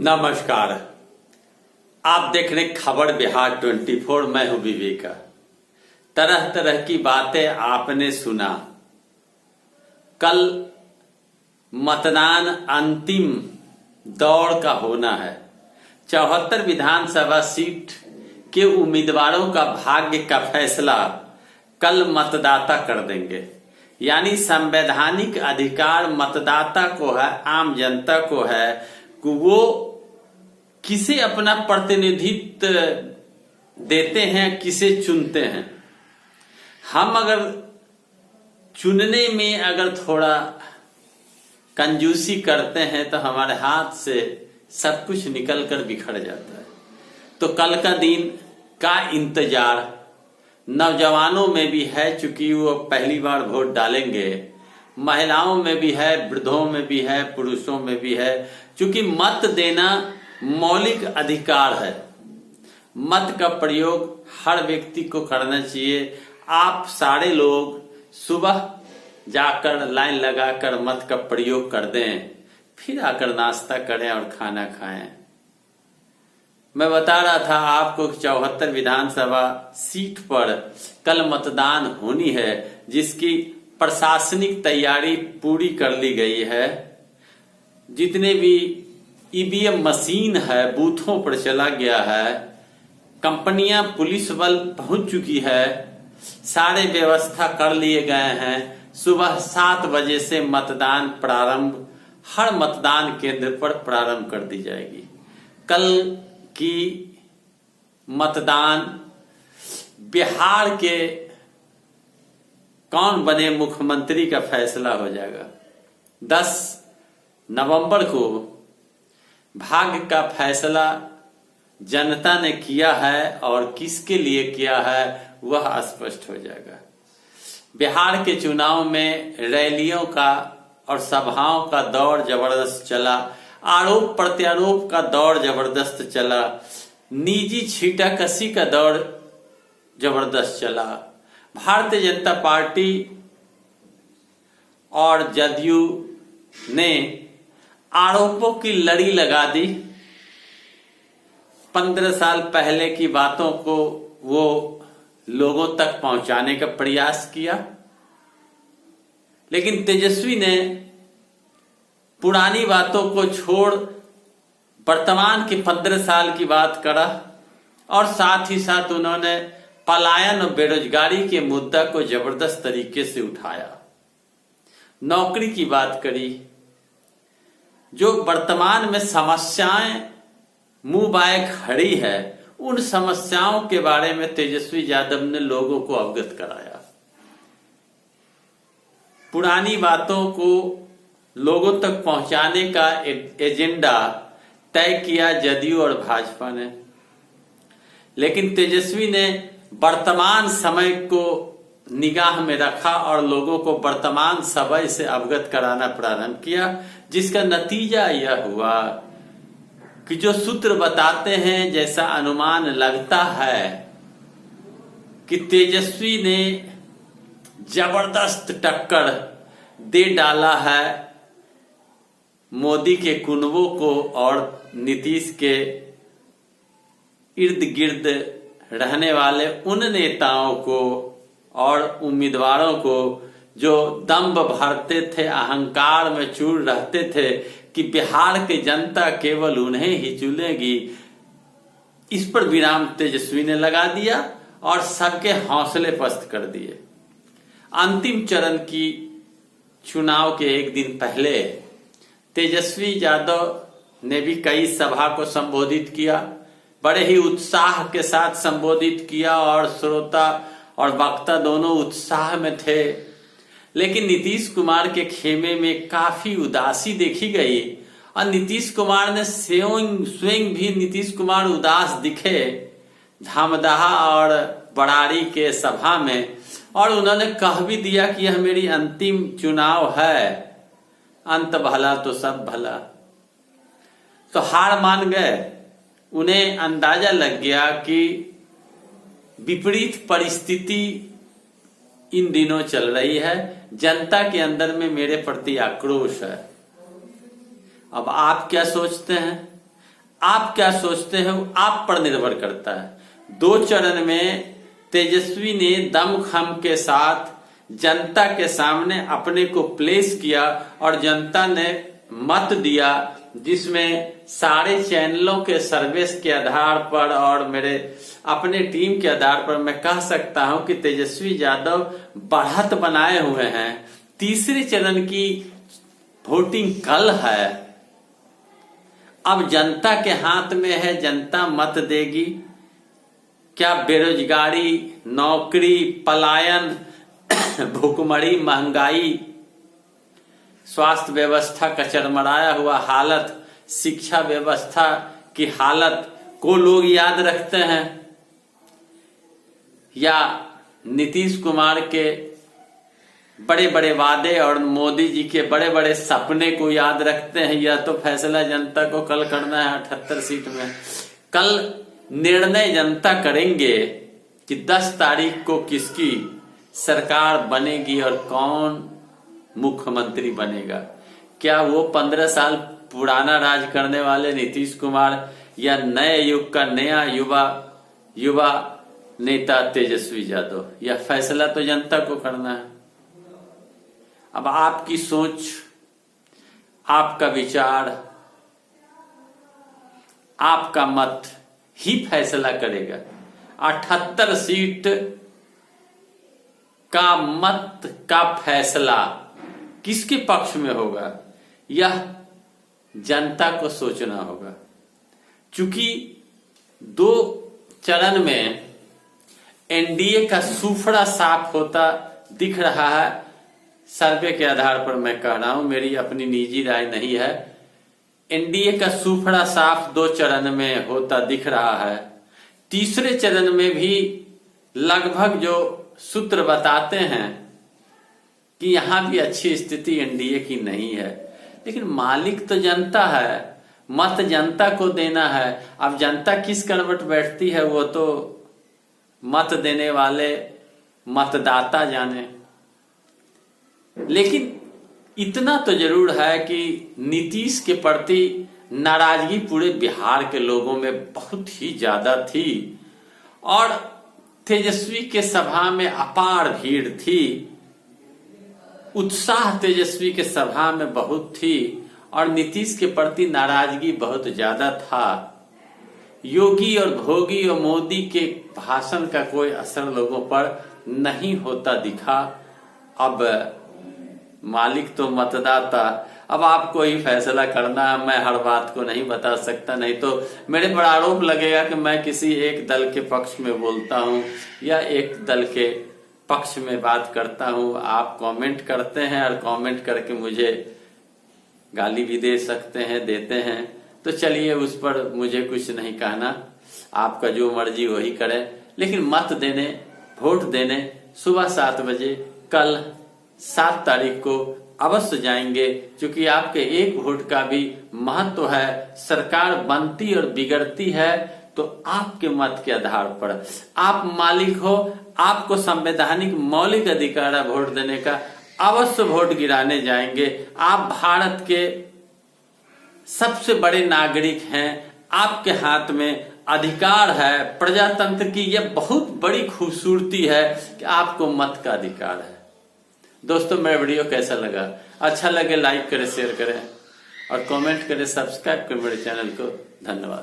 नमस्कार। आप देख रहे खबर बिहार 24। मैं हूं विवेका। तरह तरह की बातें आपने सुना। कल मतदान अंतिम दौर का होना है। 74 विधानसभा सीट के उम्मीदवारों का भाग्य का फैसला कल मतदाता कर देंगे। यानी संवैधानिक अधिकार मतदाता को है, आम जनता को है कि वो किसे अपना प्रतिनिधित्व देते हैं, किसे चुनते हैं। हम अगर चुनने में अगर थोड़ा कंजूसी करते हैं तो हमारे हाथ से सब कुछ निकल कर बिखर जाता है। तो कल का दिन का इंतजार नौजवानों में भी है, चूंकि वो पहली बार वोट डालेंगे। महिलाओं में भी है, वृद्धों में भी है, पुरुषों में भी है, क्योंकि मत देना मौलिक अधिकार है। मत का प्रयोग हर व्यक्ति को करना चाहिए। आप सारे लोग सुबह जाकर लाइन लगाकर मत का प्रयोग कर दें, फिर आकर नाश्ता करें और खाना खाएं। मैं बता रहा था आपको 74 विधानसभा सीट पर कल मतदान होनी है, जिसकी प्रशासनिक तैयारी पूरी कर ली गई है। जितने भी ईवीएम मशीन है बूथों पर चला गया है। कंपनियां पुलिस बल पहुंच चुकी है। सारे व्यवस्था कर लिए गए हैं। सुबह 7 बजे से मतदान प्रारंभ हर मतदान केंद्र पर प्रारंभ कर दी जाएगी। कल की मतदान बिहार के कौन बने मुख्यमंत्री का फैसला हो जाएगा। 10 नवंबर को भाग्य का फैसला जनता ने किया है और किसके लिए किया है वह स्पष्ट हो जाएगा। बिहार के चुनाव में रैलियों का और सभाओं का दौर जबरदस्त चला। आरोप प्रत्यारोप का दौर जबरदस्त चला। निजी छीटाकशी का दौर जबरदस्त चला। भारतीय जनता पार्टी और जदयू ने आरोपों की लड़ी लगा दी। 15 साल पहले की बातों को वो लोगों तक पहुंचाने का प्रयास किया, लेकिन तेजस्वी ने पुरानी बातों को छोड़ वर्तमान की 15 साल की बात करा और साथ ही साथ उन्होंने पलायन और बेरोजगारी के मुद्दा को जबरदस्त तरीके से उठाया। नौकरी की बात करी। जो वर्तमान में समस्याएं मुंह बाए खड़ी है, उन समस्याओं के बारे में तेजस्वी यादव ने लोगों को अवगत कराया। पुरानी बातों को लोगों तक पहुंचाने का एजेंडा तय किया जदयू और भाजपा ने, लेकिन तेजस्वी ने वर्तमान समय को निगाह में रखा और लोगों को वर्तमान समय से अवगत कराना प्रारंभ किया, जिसका नतीजा यह हुआ कि जो सूत्र बताते हैं, जैसा अनुमान लगता है कि तेजस्वी ने जबरदस्त टक्कर दे डाला है मोदी के कुनबों को और नीतीश के इर्द गिर्द रहने वाले उन नेताओं को और उम्मीदवारों को जो दंभ भरते थे, अहंकार में चूर रहते थे कि बिहार की जनता केवल उन्हें ही चुनेगी। इस पर विराम तेजस्वी ने लगा दिया और सबके हौसले पस्त कर दिए। अंतिम चरण की चुनाव के एक दिन पहले तेजस्वी यादव ने भी कई सभा को संबोधित किया। बड़े ही उत्साह के साथ संबोधित किया और श्रोता और वक्ता दोनों उत्साह में थे, लेकिन नीतीश कुमार के खेमे में काफी उदासी देखी गई और नीतीश कुमार ने स्वयं भी नीतीश कुमार उदास दिखे धामदाहा और बड़ारी के सभा में, और उन्होंने कह भी दिया कि यह मेरी अंतिम चुनाव है, अंत भला तो सब भला। तो हार मान गए। उन्हें अंदाजा लग गया कि विपरीत परिस्थिति इन दिनों चल रही है, जनता के अंदर में मेरे प्रति आक्रोश है। अब आप क्या सोचते हैं? आप क्या सोचते हैं वो आप पर निर्भर करता है। 2 चरण में तेजस्वी ने दमखम के साथ जनता के सामने अपने को प्लेस किया और जनता ने मत दिया, जिसमें सारे चैनलों के सर्विस के आधार पर और मेरे अपने टीम के आधार पर मैं कह सकता हूं कि तेजस्वी यादव बढ़त बनाए हुए हैं। तीसरे चरण की वोटिंग कल है। अब जनता के हाथ में है, जनता मत देगी। क्या बेरोजगारी, नौकरी, पलायन, भूखमरी, महंगाई, स्वास्थ्य व्यवस्था का चरमराया हुआ हालत, शिक्षा व्यवस्था की हालत को लोग याद रखते हैं, या नीतीश कुमार के बड़े बड़े वादे और मोदी जी के बड़े बड़े सपने को याद रखते हैं? यह तो फैसला जनता को कल करना है 78 सीट में। कल निर्णय जनता करेंगे कि 10 तारीख को किसकी सरकार बनेगी और कौन मुख्यमंत्री बनेगा। क्या वो 15 साल पुराना राज करने वाले नीतीश कुमार या नए युग का नया युवा नेता तेजस्वी यादव? यह फैसला तो जनता को करना है। अब आपकी सोच, आपका विचार, आपका मत ही फैसला करेगा। 78 सीट का मत का फैसला किसके पक्ष में होगा, यह जनता को सोचना होगा। चूंकि 2 चरण में एनडीए का सूफड़ा साफ होता दिख रहा है। सर्वे के आधार पर मैं कह रहा हूं, मेरी अपनी निजी राय नहीं है। एनडीए का सूफड़ा साफ 2 चरण में होता दिख रहा है। तीसरे चरण में भी लगभग जो सूत्र बताते हैं कि यहां भी अच्छी स्थिति एनडीए की नहीं है, लेकिन मालिक तो जनता है, मत जनता को देना है। अब जनता किस करवट बैठती है वो तो मत देने वाले मतदाता जाने। लेकिन इतना तो जरूर है कि नीतीश के प्रति नाराजगी पूरे बिहार के लोगों में बहुत ही ज्यादा थी और तेजस्वी के सभा में अपार भीड़ थी। उत्साह तेजस्वी के सभा में बहुत थी और नीतीश के प्रति नाराजगी बहुत ज्यादा था। योगी और भोगी और मोदी के भाषण का कोई असर लोगों पर नहीं होता दिखा। अब मालिक तो मतदाता, अब आपको ही फैसला करना है। मैं हर बात को नहीं बता सकता, नहीं तो मेरे पर आरोप लगेगा कि मैं किसी एक दल के पक्ष में बोलता हूं या एक दल के पक्ष में बात करता हूं। आप कमेंट करते हैं और कमेंट करके मुझे गाली भी दे सकते हैं, देते हैं, तो चलिए उस पर मुझे कुछ नहीं कहना, आपका जो मर्जी वही करें। लेकिन मत देने, वोट देने सुबह 7 बजे कल 7 तारीख को अवश्य जाएंगे, क्योंकि आपके एक वोट का भी महत्व है। सरकार बनती और बिगड़ती है तो आपके मत के आधार पर। आप मालिक हो, आपको संवैधानिक मौलिक अधिकार है वोट देने का, अवश्य वोट गिराने जाएंगे। आप भारत के सबसे बड़े नागरिक हैं, आपके हाथ में अधिकार है। प्रजातंत्र की यह बहुत बड़ी खूबसूरती है कि आपको मत का अधिकार है। दोस्तों, मेरा वीडियो कैसा लगा? अच्छा लगे लाइक करें, शेयर करें और कमेंट करें, सब्सक्राइब करें मेरे चैनल को। धन्यवाद।